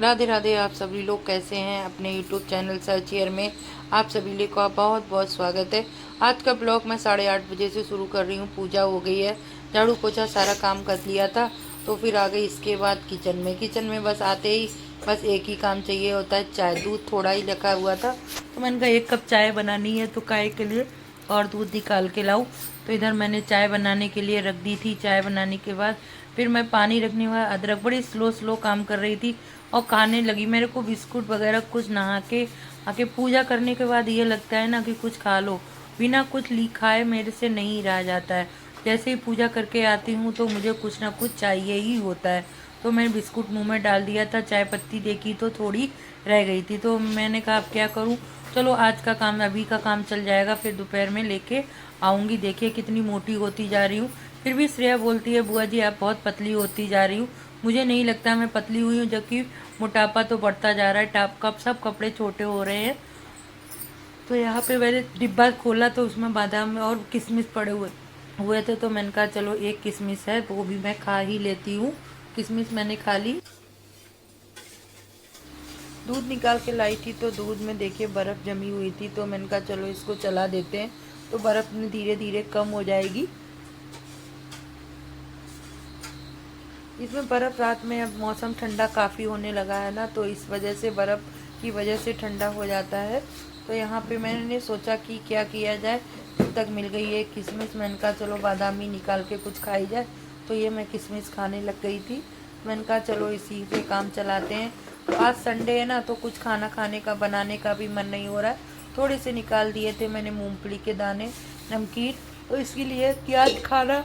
राधे राधे। आप सभी लोग कैसे हैं? अपने YouTube चैनल सर्च हियर में आप सभी लोग का बहुत बहुत स्वागत है। आज का ब्लॉग मैं 8:30 बजे से शुरू कर रही हूँ। पूजा हो गई है, झाड़ू पोछा सारा काम कर लिया था, तो फिर आ गई इसके बाद किचन में बस आते ही बस एक ही काम चाहिए होता है, चाय। दूध थोड़ा ही रखा हुआ था, तो मैंने कहा 1 कप चाय बनानी है तो काय के लिए और दूध निकाल के लाऊं। तो इधर मैंने चाय बनाने के लिए रख दी थी। चाय बनाने के बाद फिर मैं पानी रखने वाला अदरक, बड़ी स्लो स्लो काम कर रही थी और खाने लगी। मेरे को बिस्कुट वगैरह कुछ नहा के आके पूजा करने के बाद ये लगता है ना कि कुछ खा लो, बिना कुछ खाए मेरे से नहीं रहा जाता है। जैसे ही पूजा करके आती हूँ तो मुझे कुछ ना कुछ चाहिए ही होता है। तो मैंने बिस्कुट मुंह में डाल दिया था, चाय पत्ती देखी तो थोड़ी रह गई थी, तो मैंने कहा अब क्या करूँ, चलो आज का काम, अभी का काम चल जाएगा, फिर दोपहर में लेके आऊँगी। देखिए कितनी मोटी होती जा रही हूँ। फिर भी श्रेया बोलती है बुआ जी आप बहुत पतली होती जा रही हूँ। मुझे नहीं लगता मैं पतली हुई हूँ, जबकि मोटापा तो बढ़ता जा रहा है। टाप कप सब कपड़े छोटे हो रहे हैं। तो यहाँ पे मैंने डिब्बा खोला तो उसमें बादाम और किशमिश पड़े हुए हुए थे, तो मैंने कहा चलो एक किशमिश है वो भी मैं खा ही लेती हूँ। किशमिश मैंने खा ली। दूध निकाल के लाई थी तो दूध में देखिए बर्फ़ जमी हुई थी, तो मैंने कहा चलो इसको चला देते हैं तो बर्फ़ में धीरे धीरे कम हो जाएगी। इसमें बर्फ़ रात में, अब मौसम ठंडा काफ़ी होने लगा है ना, तो इस वजह से बर्फ़ की वजह से ठंडा हो जाता है। तो यहाँ पे मैंने सोचा कि क्या किया जाए, तब तक मिल गई है किशमिश। मैंने कहा चलो बादामी निकाल के कुछ खाई जाए, तो ये मैं किशमिश खाने लग गई थी। मैंने कहा चलो इसी से काम चलाते हैं। तो आज संडे है ना, तो कुछ खाना खाने का बनाने का भी मन नहीं हो रहा है। थोड़े से निकाल दिए थे मैंने मूँगफली के दाने, नमकीन, तो इसके लिए कि आज खाना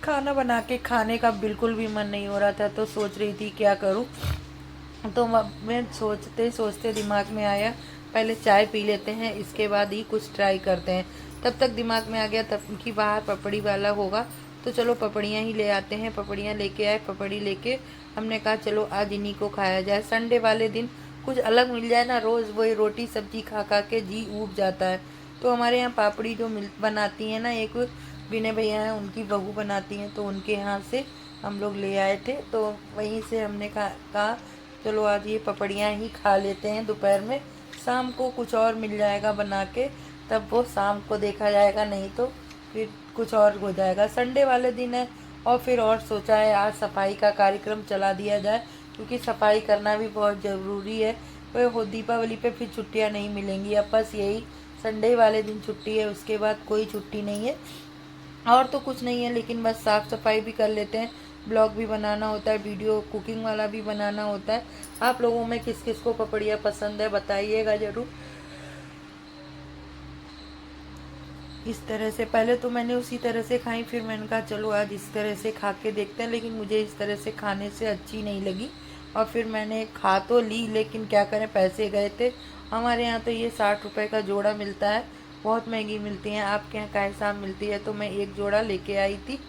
खाना बना के खाने का बिल्कुल भी मन नहीं हो रहा था। तो सोच रही थी क्या करूं, तो मैं सोचते सोचते दिमाग में आया पहले चाय पी लेते हैं, इसके बाद ही कुछ ट्राई करते हैं। तब तक दिमाग में आ गया तब कि बाहर पपड़ी वाला होगा, तो चलो पपड़ियाँ ही ले आते हैं। पपड़ियाँ लेके आए, पपड़ी लेके हमने कहा चलो आज इन्हीं को खाया जाए। संडे वाले दिन कुछ अलग मिल जाए ना, रोज़ वही रोटी सब्जी खा खा के जी ऊब जाता है। तो हमारे यहाँ पापड़ी जो मिल बनाती है ना, एक विनय भैया हैं उनकी बहू बनाती हैं, तो उनके यहाँ से हम लोग ले आए थे, तो वहीं से हमने कहा चलो आज ये पपड़ियाँ ही खा लेते हैं दोपहर में। शाम को कुछ और मिल जाएगा बना के, तब वो शाम को देखा जाएगा, नहीं तो फिर कुछ और हो जाएगा। संडे वाले दिन है, और फिर और सोचा है आज सफाई का कार्यक्रम चला दिया जाए, क्योंकि सफाई करना भी बहुत ज़रूरी है। वह हो दीपावली पे फिर छुट्टियाँ नहीं मिलेंगी, अब बस यही संडे वाले दिन छुट्टी है, उसके बाद कोई छुट्टी नहीं है। और तो कुछ नहीं है, लेकिन बस साफ़ सफाई भी कर लेते हैं। ब्लॉग भी बनाना होता है, वीडियो कुकिंग वाला भी बनाना होता है। आप लोगों में किस किस को पपड़ियाँ पसंद है बताइएगा ज़रूर। इस तरह से पहले तो मैंने उसी तरह से खाई, फिर मैंने कहा चलो आज इस तरह से खा के देखते हैं, लेकिन मुझे इस तरह से खाने से अच्छी नहीं लगी। और फिर मैंने खा तो ली, लेकिन क्या करें, पैसे गए थे। हमारे यहाँ तो ये 60 रुपये का जोड़ा मिलता है, बहुत महंगी मिलती हैं। आपके यहाँ कैसा मिलती है? तो मैं एक जोड़ा लेके आई थी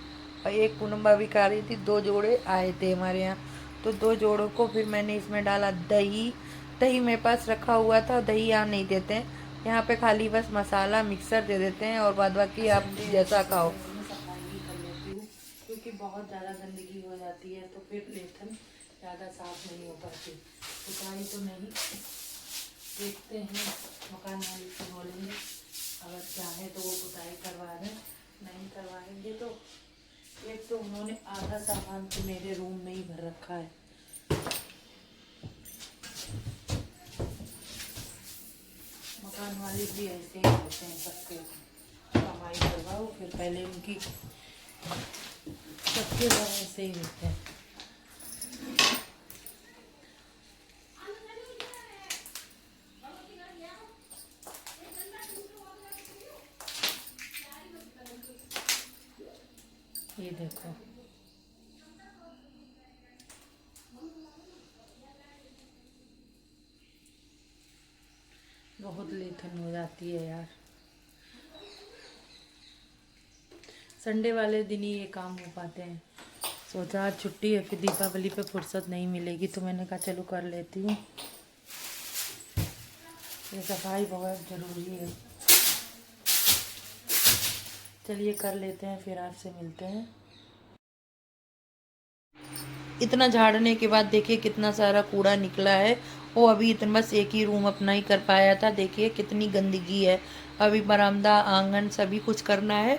और एक पूनम भी खा रही थी, 2 जोड़े आए थे हमारे यहाँ। तो 2 जोड़ों को फिर मैंने इसमें डाला दही। दही मेरे पास रखा हुआ था, दही यहाँ नहीं देते हैं, यहाँ पे खाली बस मसाला मिक्सर दे देते हैं, और बाद बाकी आप जैसा खाओ। मैं सफाई भी कर लेती हूँ, क्योंकि बहुत ज़्यादा गंदगी हो जाती है, तो फिर लेथन ज़्यादा साफ नहीं हो पाती। सफाई तो नहीं, देखते हैं मकान मालिक से बोलेंगे, अगर चाहे तो वो पुताई करवा दें, नहीं करवाएंगे तो एक तो उन्होंने आधा सामान तो मेरे रूम में ही भर रखा है। मकान मालिक भी ऐसे ही होते हैं, सबके कमाई करवाओ फिर पहले उनकी, सबके घर ऐसे ही होते हैं। ये देखो, बहुत लेथन हो जाती है यार। संडे वाले दिन ही ये काम हो पाते हैं। सोचा आज छुट्टी है, फिर दीपावली पे फुर्सत नहीं मिलेगी, तो मैंने कहा चलो कर लेती हूँ। ये सफाई बहुत ज़रूरी है। चलिए कर लेते हैं, फिर आपसे मिलते हैं। इतना झाड़ने के बाद देखिए कितना सारा कूड़ा निकला है। वो अभी इतना बस एक ही रूम अपना ही कर पाया था। देखिए कितनी गंदगी है। अभी बरामदा आंगन सभी कुछ करना है।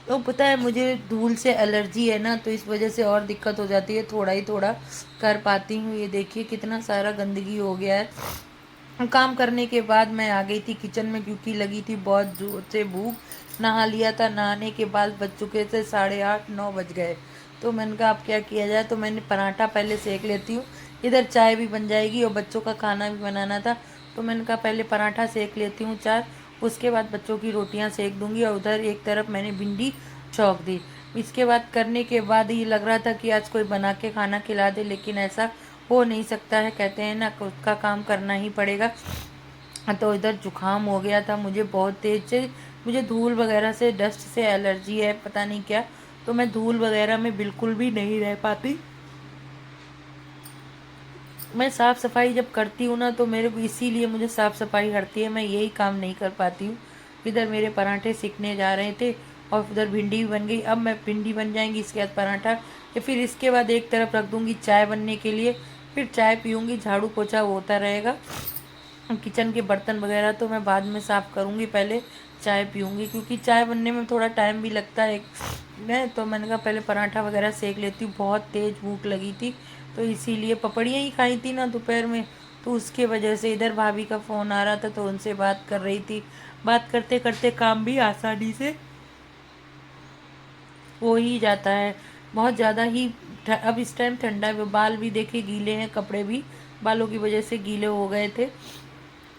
तो पता है मुझे धूल से एलर्जी है ना, तो इस वजह से और दिक्कत हो जाती है। थोड़ा ही थोड़ा कर पाती हूँ। ये देखिए कितना सारा गंदगी हो गया है। काम करने के बाद मैं आ गई थी किचन में, क्योंकि लगी थी बहुत जोर से भूख। नहा लिया था, नहाने के बाद बज चुके थे 8:30-9 बज गए। तो मैंने कहा अब क्या किया जाए, तो मैंने पराठा पहले सेक लेती हूँ। इधर चाय भी बन जाएगी और बच्चों का खाना भी बनाना था। तो मैंने कहा पहले पराठा सेक लेती हूँ 4, उसके बाद बच्चों की रोटियां सेक दूंगी। और उधर एक तरफ मैंने भिंडी छौंक दी। इसके बाद करने के बाद ये लग रहा था कि आज कोई बना के खाना खिला दे, लेकिन ऐसा हो नहीं सकता है। कहते हैं ना, खुद का काम करना ही पड़ेगा। तो इधर जुकाम हो गया था मुझे बहुत तेज से। मुझे धूल वगैरह से, डस्ट से एलर्जी है, पता नहीं क्या। तो मैं धूल वगैरह में बिल्कुल भी नहीं रह पाती। मैं साफ़ सफाई जब करती हूँ ना, तो मेरे को इसीलिए मुझे साफ़ सफाई हटती है। मैं यही काम नहीं कर पाती हूँ। इधर मेरे पराठे सीखने जा रहे थे और उधर भिंडी भी बन गई। अब मैं भिंडी बन जाएंगी, इसके बाद पराठा, या फिर इसके बाद एक तरफ रख दूँगी चाय बनने के लिए। फिर चाय पीऊँगी, झाड़ू पोछा होता रहेगा। किचन के बर्तन वगैरह तो मैं बाद में साफ़ करूँगी, पहले चाय पीऊँगी, क्योंकि चाय बनने में थोड़ा टाइम भी लगता है। तो मैंने कहा पहले पराठा वगैरह सेक लेती हूँ। बहुत तेज़ भूख लगी थी, तो इसीलिए पपड़ियाँ ही खाई थी ना दोपहर में, तो उसके वजह से। इधर भाभी का फ़ोन आ रहा था, तो उनसे बात कर रही थी। बात करते करते काम भी आसानी से हो ही जाता है। बहुत ज़्यादा ही अब इस टाइम ठंडा है। बाल भी देखिए गीले हैं, कपड़े भी बालों की वजह से गीले हो गए थे।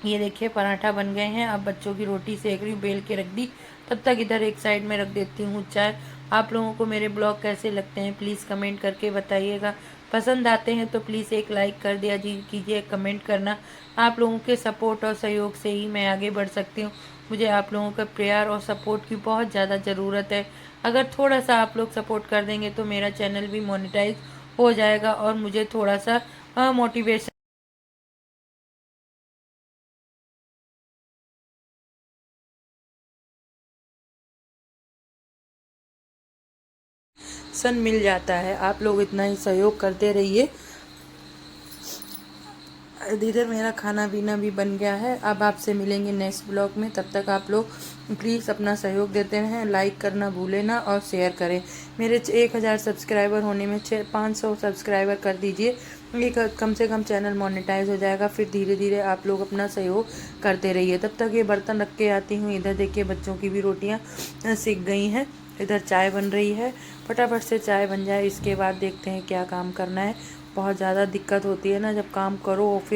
ये देखिए पराठा बन गए हैं। अब बच्चों की रोटी सेक रही हूँ, बेल के रख दी। तब तक इधर एक साइड में रख देती हूँ चाय। आप लोगों को मेरे ब्लॉग कैसे लगते हैं प्लीज़ कमेंट करके बताइएगा। पसंद आते हैं तो प्लीज़ एक लाइक कर दिया जी कीजिए, कमेंट करना। आप लोगों के सपोर्ट और सहयोग से ही मैं आगे बढ़ सकती हूँ। मुझे आप लोगों का प्यार और सपोर्ट की बहुत ज़्यादा ज़रूरत है। अगर थोड़ा सा आप लोग सपोर्ट कर देंगे तो मेरा चैनल भी मोनेटाइज हो जाएगा और मुझे थोड़ा सा मोटिवेशन मिल जाता है। आप लोग इतना ही सहयोग करते रहिए। इधर मेरा खाना पीना भी बन गया है। अब आपसे मिलेंगे नेक्स्ट ब्लॉग में। तब तक आप लोग प्लीज़ अपना सहयोग देते रहें, लाइक करना भूलें ना और शेयर करें। मेरे 1000 सब्सक्राइबर होने में 500 सब्सक्राइबर कर दीजिए। एक कम से कम चैनल मोनेटाइज हो जाएगा। फिर धीरे धीरे आप लोग अपना सहयोग करते रहिए। तब तक ये बर्तन रख के आती हूँ। इधर देखिए बच्चों की भी रोटियाँ सिक गई हैं। इधर चाय बन रही है। फटाफट से चाय बन जाए, इसके बाद देखते हैं क्या काम करना है। बहुत ज़्यादा दिक्कत होती है ना जब काम करो, फिर